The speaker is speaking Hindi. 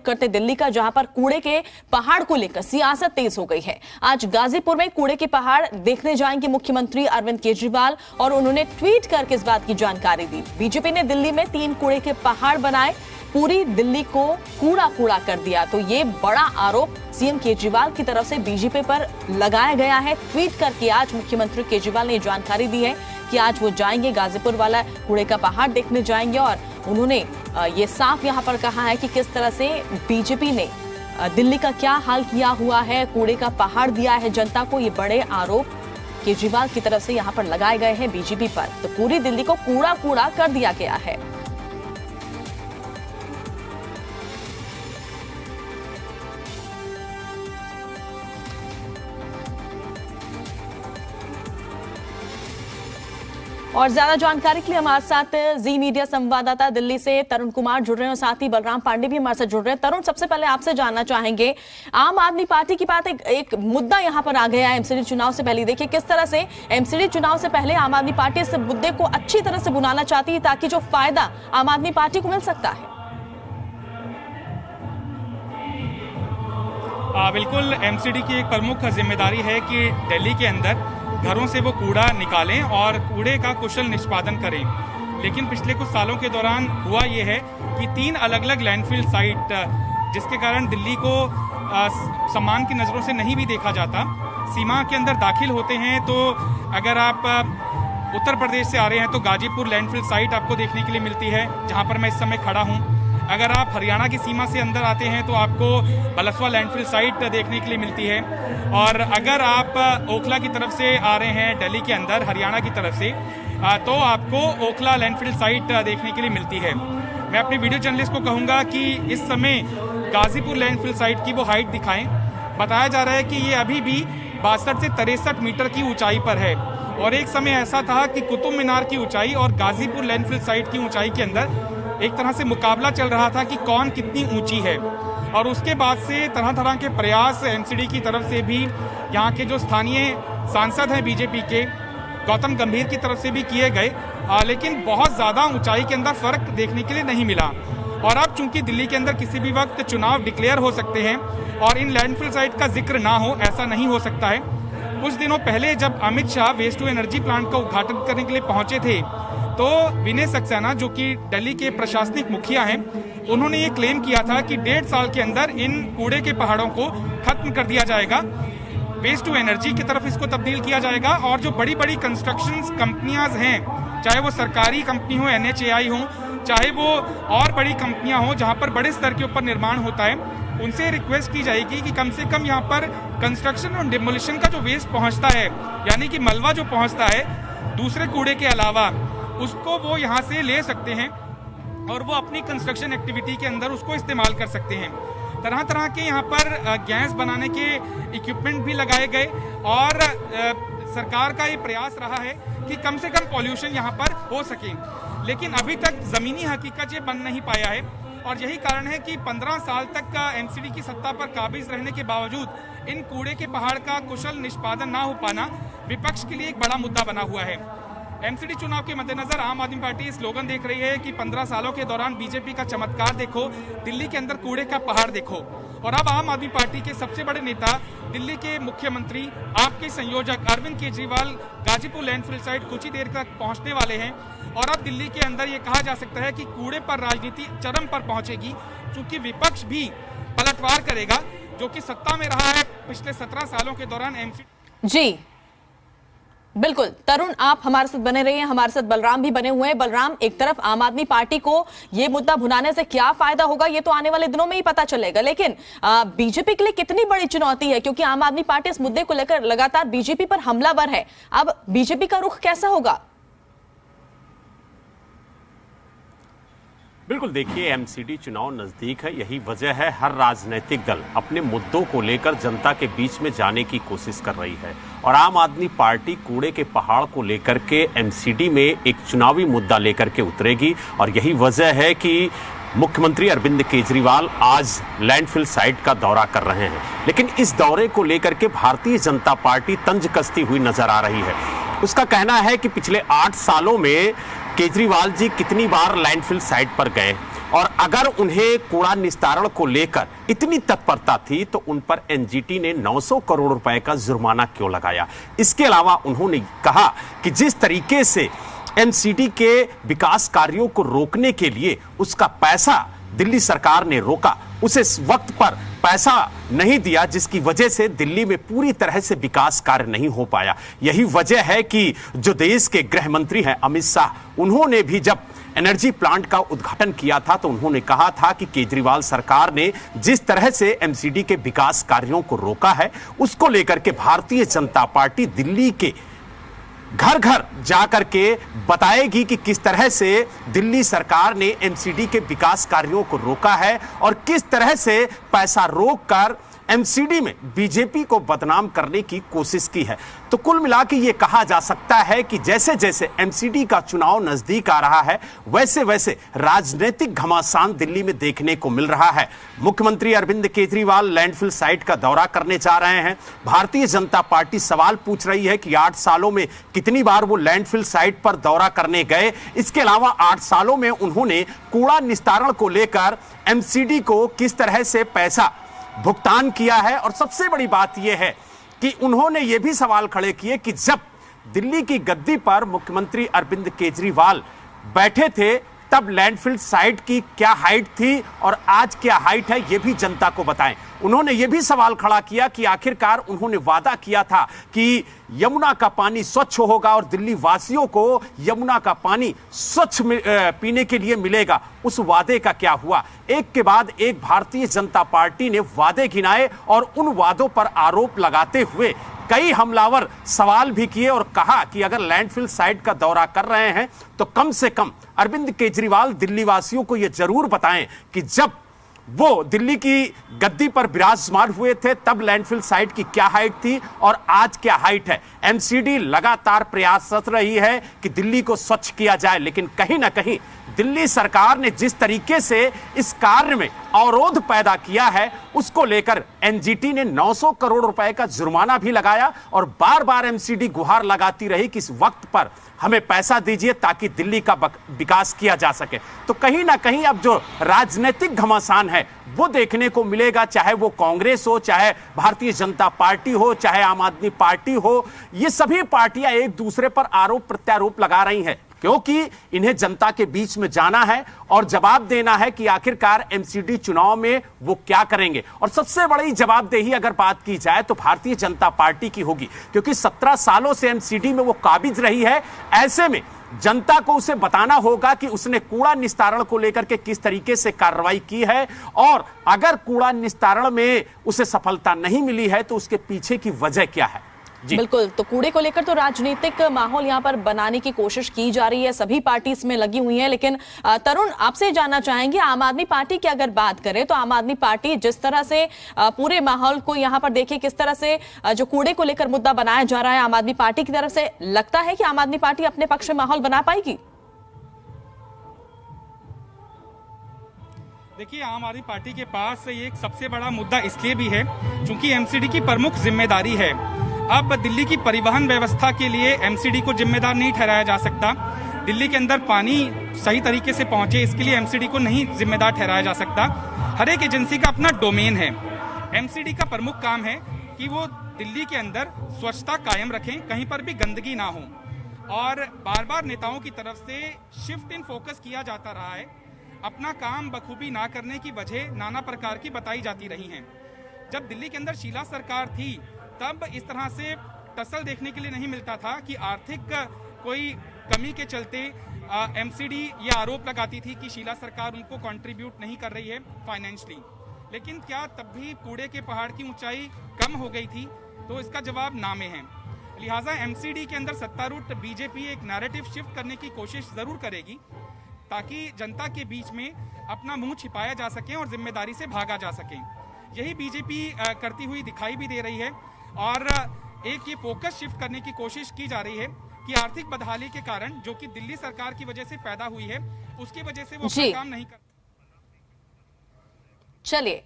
करते दिल्ली का, जहां पर कूड़े के पहाड़ को लेकर सियासत तेज हो गई है। आज गाजीपुर में कूड़े के पहाड़ देखने जाएंगे मुख्यमंत्री अरविंद केजरीवाल और उन्होंने ट्वीट करके इस बात की जानकारी दी। बीजेपी ने दिल्ली में 3 कूड़े के पहाड़ बनाए, पूरी दिल्ली को कूड़ा कूड़ा कर दिया। तो ये बड़ा आरोप सीएम केजरीवाल की तरफ से बीजेपी पर लगाया गया है। ट्वीट करके आज मुख्यमंत्री केजरीवाल ने जानकारी दी है कि आज वो जाएंगे, गाजीपुर वाला कूड़े का पहाड़ देखने जाएंगे और उन्होंने ये साफ यहां पर कहा है कि किस तरह से बीजेपी ने दिल्ली का क्या हाल किया हुआ है, कूड़े का पहाड़ दिया है जनता को। ये बड़े आरोप केजरीवाल की तरफ से यहां पर लगाए गए हैं बीजेपी पर। तो पूरी दिल्ली को कूड़ा कूड़ा कर दिया गया है। और ज्यादा जानकारी के लिए हमारे साथ जी मीडिया संवाददाता दिल्ली से तरुण कुमार जुड़ रहे हैं और साथ ही बलराम पांडे भी हमारे साथ जुड़ रहे हैं। तरुण, सबसे पहले आपसे जानना चाहेंगे, आम आदमी पार्टी की बात एक मुद्दा यहां पर आ गया है एमसीडी चुनाव से पहले। देखिए किस तरह से एमसीडी चुनाव से पहले आम आदमी पार्टी इस मुद्दे को अच्छी तरह से बुनाना चाहती है ताकि जो फायदा आम आदमी पार्टी को मिल सकता है। बिल्कुल, एमसीडी की एक प्रमुख जिम्मेदारी है कि दिल्ली के अंदर घरों से वो कूड़ा निकालें और कूड़े का कुशल निष्पादन करें। लेकिन पिछले कुछ सालों के दौरान हुआ ये है कि 3 अलग अलग लैंडफिल साइट, जिसके कारण दिल्ली को सम्मान की नज़रों से नहीं भी देखा जाता। सीमा के अंदर दाखिल होते हैं तो अगर आप उत्तर प्रदेश से आ रहे हैं तो गाजीपुर लैंडफिल साइट आपको देखने के लिए मिलती है, जहां पर मैं इस समय खड़ा हूं। अगर आप हरियाणा की सीमा से अंदर आते हैं तो आपको बलसवा लैंडफिल साइट देखने के लिए मिलती है। और अगर आप ओखला की तरफ से आ रहे हैं दिल्ली के अंदर हरियाणा की तरफ से, तो आपको ओखला लैंडफिल साइट देखने के लिए मिलती है। मैं अपने वीडियो जर्नलिस्ट को कहूँगा कि इस समय गाजीपुर लैंडफिल साइट की वो हाइट दिखाएं। बताया जा रहा है कि ये अभी भी 62 से 63 मीटर की ऊंचाई पर है। और एक समय ऐसा था कि कुतुब मीनार की ऊंचाई और गाजीपुर लैंडफिल साइट की ऊंचाई के अंदर एक तरह से मुकाबला चल रहा था कि कौन कितनी ऊंची है। और उसके बाद से तरह तरह के प्रयास एमसीडी की तरफ से भी, यहाँ के जो स्थानीय सांसद हैं बीजेपी के गौतम गंभीर की तरफ से भी किए गए, लेकिन बहुत ज़्यादा ऊंचाई के अंदर फर्क देखने के लिए नहीं मिला। और अब चूंकि दिल्ली के अंदर किसी भी वक्त चुनाव डिक्लेयर हो सकते हैं और इन लैंडफिल साइट का जिक्र ना हो, ऐसा नहीं हो सकता है। कुछ दिनों पहले जब Amit Shah waste to energy plant का उद्घाटन करने के लिए पहुंचे थे तो विनय सक्सेना, जो कि दिल्ली के प्रशासनिक मुखिया हैं, उन्होंने ये क्लेम किया था कि 1.5 साल के अंदर इन कूड़े के पहाड़ों को खत्म कर दिया जाएगा, वेस्ट टू एनर्जी की तरफ इसको तब्दील किया जाएगा। और जो बड़ी बड़ी कंस्ट्रक्शन कंपनियां हैं, चाहे वो सरकारी कंपनी हो, NHAI हो, चाहे वो और बड़ी कंपनियां हो जहां पर बड़े स्तर के ऊपर निर्माण होता है, उनसे रिक्वेस्ट की जाएगी कि कम से कम यहाँ पर कंस्ट्रक्शन और डिमोलिशन का जो वेस्ट पहुंचता है, यानी कि मलबा जो पहुंचता है दूसरे कूड़े के अलावा, उसको वो यहाँ से ले सकते हैं और वो अपनी कंस्ट्रक्शन एक्टिविटी के अंदर उसको इस्तेमाल कर सकते हैं। तरह तरह के यहाँ पर गैस बनाने के इक्विपमेंट भी लगाए गए और सरकार का ये प्रयास रहा है कि कम से कम पॉल्यूशन यहाँ पर हो सके। लेकिन अभी तक ज़मीनी हकीकत ये बन नहीं पाया है और यही कारण है कि 15 साल तक का एमसीडी की सत्ता पर काबिज रहने के बावजूद इन कूड़े के पहाड़ का कुशल निष्पादन ना हो पाना विपक्ष के लिए एक बड़ा मुद्दा बना हुआ है। एमसीडी चुनाव के मद्देनजर आम आदमी पार्टी स्लोगन देख रही है कि 15 सालों के दौरान बीजेपी का चमत्कार देखो, दिल्ली के अंदर कूड़े का पहाड़ देखो। और अब आम आदमी पार्टी के सबसे बड़े नेता, दिल्ली के मुख्यमंत्री, आपके संयोजक अरविंद केजरीवाल गाजीपुर लैंडफिल साइट कुछ ही देर तक पहुंचने वाले हैं। और अब दिल्ली के अंदर ये कहा जा सकता है कि कूड़े पर राजनीति चरम पर पहुंचेगी, क्योंकि विपक्ष भी पलटवार करेगा, जो कि सत्ता में रहा है पिछले 17 सालों के दौरान एमसीडी। जी बिल्कुल तरुण, आप हमारे साथ बने रहिए। हमारे साथ बलराम भी बने हुए हैं। बलराम, एक तरफ आम आदमी पार्टी को ये मुद्दा भुनाने से क्या फायदा होगा ये तो आने वाले दिनों में ही पता चलेगा, लेकिन बीजेपी के लिए कितनी बड़ी चुनौती है, क्योंकि आम आदमी पार्टी इस मुद्दे को लेकर लगातार बीजेपी पर हमलावर है। अब बीजेपी का रुख कैसा होगा? बिल्कुल, देखिए एमसीडी चुनाव नजदीक है, यही वजह है हर राजनीतिक दल अपने मुद्दों को लेकर जनता के बीच में जाने की कोशिश कर रही है। और आम आदमी पार्टी कूड़े के पहाड़ को लेकर के एमसीडी में एक चुनावी मुद्दा लेकर के उतरेगी। और यही वजह है कि मुख्यमंत्री अरविंद केजरीवाल आज लैंडफिल साइट का दौरा कर रहे हैं। लेकिन इस दौरे को लेकर के भारतीय जनता पार्टी तंज कसती हुई नजर आ रही है। उसका कहना है कि पिछले 8 सालों में केजरीवाल जी कितनी बार लैंडफिल साइट पर गए और अगर उन्हें कूड़ा निस्तारण को लेकर इतनी तत्परता थी तो उन पर एनजीटी ने 900 करोड़ रुपए का जुर्माना क्यों लगाया? इसके अलावा उन्होंने कहा कि जिस तरीके से एमसीडी के विकास कार्यों को रोकने के लिए उसका पैसा दिल्ली सरकार ने रोका, उसे वक्त पर पैसा नहीं दिया, जिसकी वजह से दिल्ली में पूरी तरह से विकास कार्य नहीं हो पाया। यही वजह है कि जो देश के गृह मंत्री हैं अमित शाह, उन्होंने भी जब एनर्जी प्लांट का उद्घाटन किया था तो उन्होंने कहा था कि केजरीवाल सरकार ने जिस तरह से एमसीडी के विकास कार्यों को रोका है, उसको लेकर के भारतीय जनता पार्टी दिल्ली के घर घर जाकर के बताएगी कि किस तरह से दिल्ली सरकार ने एमसीडी के विकास कार्यों को रोका है और किस तरह से पैसा रोककर एमसीडी में बीजेपी को बदनाम करने की कोशिश की है। तो कुल मिलाकर यह कहा जा सकता है कि जैसे जैसे एमसीडी का चुनाव नजदीक आ रहा है, वैसे वैसे राजनीतिक घमासान दिल्ली में देखने को मिल रहा है। मुख्यमंत्री अरविंद केजरीवाल लैंडफिल साइट का दौरा करने जा रहे हैं। भारतीय जनता पार्टी सवाल पूछ रही है कि 8 सालों में कितनी बार वो लैंडफिल साइट पर दौरा करने गए। इसके अलावा 8 सालों में उन्होंने कूड़ा निस्तारण को लेकर एमसीडी को किस तरह से पैसा भुगतान किया है। और सबसे बड़ी बात यह है कि उन्होंने यह भी सवाल खड़े किए कि जब दिल्ली की गद्दी पर मुख्यमंत्री अरविंद केजरीवाल बैठे थे तब लैंडफिल साइट की क्या हाइट थी और आज क्या हाइट है, यह भी जनता को बताएं। उन्होंने यह भी सवाल खड़ा किया कि आखिरकार उन्होंने वादा किया था कि यमुना का पानी स्वच्छ होगा और दिल्ली वासियों को यमुना का पानी स्वच्छ पीने के लिए मिलेगा, उस वादे का क्या हुआ? एक के बाद एक भारतीय जनता पार्टी ने वादे गिनाए और उन वादों पर आरोप लगाते हुए कई हमलावर सवाल भी किए और कहा कि अगर लैंडफिल साइट का दौरा कर रहे हैं तो कम से कम अरविंद केजरीवाल दिल्ली वासियों को यह जरूर बताएं कि जब वो दिल्ली की गद्दी पर विराजमान हुए थे तब लैंडफिल साइट की क्या हाइट थी और आज क्या हाइट है। एमसीडी लगातार प्रयासरत रही है कि दिल्ली को स्वच्छ किया जाए, लेकिन कहीं ना कहीं दिल्ली सरकार ने जिस तरीके से इस कार्य में अवरोध पैदा किया है, उसको लेकर एनजीटी ने 900 करोड़ रुपए का जुर्माना भी लगाया और बार बार एमसीडी गुहार लगाती रही कि इस वक्त पर हमें पैसा दीजिए ताकि दिल्ली का विकास किया जा सके। तो कहीं ना कहीं अब जो राजनीतिक घमासान है वो देखने को मिलेगा, चाहे वो कांग्रेस हो, चाहे भारतीय जनता पार्टी हो, चाहे आम आदमी पार्टी हो। ये सभी पार्टियां एक दूसरे पर आरोप प्रत्यारोप लगा रही हैं क्योंकि इन्हें जनता के बीच में जाना है और जवाब देना है कि आखिरकार एमसीडी चुनाव में वो क्या करेंगे। और सबसे बड़ी जवाबदेही अगर बात की जाए तो भारतीय जनता पार्टी की होगी, क्योंकि 17 सालों से एमसीडी में वो काबिज रही है। ऐसे में जनता को उसे बताना होगा कि उसने कूड़ा निस्तारण को लेकर के किस तरीके से कार्रवाई की है और अगर कूड़ा निस्तारण में उसे सफलता नहीं मिली है तो उसके पीछे की वजह क्या है। बिल्कुल, तो कूड़े को लेकर तो राजनीतिक माहौल यहाँ पर बनाने की कोशिश की जा रही है, सभी पार्टी इसमें लगी हुई है। लेकिन तरुण, आपसे जानना चाहेंगे, आम आदमी पार्टी की अगर बात करें तो आम आदमी पार्टी जिस तरह से पूरे माहौल को यहाँ पर देखिए, किस तरह से जो कूड़े को लेकर मुद्दा बनाया जा रहा है आम आदमी पार्टी की तरफ से, लगता है कि आम आदमी पार्टी अपने पक्ष में माहौल बना पाएगी? देखिए, आम आदमी पार्टी के पास ये एक सबसे बड़ा मुद्दा इसलिए भी है क्योंकि एमसीडी की प्रमुख जिम्मेदारी है। अब दिल्ली की परिवहन व्यवस्था के लिए एमसीडी को जिम्मेदार नहीं ठहराया जा सकता। दिल्ली के अंदर पानी सही तरीके से पहुंचे, इसके लिए एमसीडी को नहीं जिम्मेदार ठहराया जा सकता। हर एक एजेंसी का अपना डोमेन है। एमसीडी का प्रमुख काम है कि वो दिल्ली के अंदर स्वच्छता कायम रखें, कहीं पर भी गंदगी ना हो। और बार बार नेताओं की तरफ से शिफ्ट इन फोकस किया जाता रहा है। अपना काम बखूबी ना करने की वजह नाना प्रकार की बताई जाती रही हैं। जब दिल्ली के अंदर शीला सरकार थी तब इस तरह से टसल देखने के लिए नहीं मिलता था कि आर्थिक कोई कमी के चलते एमसीडी ये आरोप लगाती थी कि शीला सरकार उनको कंट्रीब्यूट नहीं कर रही है फाइनेंशियली। लेकिन क्या तब भी कूड़े के पहाड़ की ऊंचाई कम हो गई थी? तो इसका जवाब ना में है। लिहाजा एमसीडी के अंदर सत्तारूढ़ बीजेपी एक नैरेटिव शिफ्ट करने की कोशिश जरूर करेगी ताकि जनता के बीच में अपना मुंह छिपाया जा सके और जिम्मेदारी से भागा जा सके। यही बीजेपी करती हुई दिखाई भी दे रही है और एक ये फोकस शिफ्ट करने की कोशिश की जा रही है कि आर्थिक बदहाली के कारण, जो कि दिल्ली सरकार की वजह से पैदा हुई है, उसकी वजह से वो अपना काम नहीं कर। चलिए।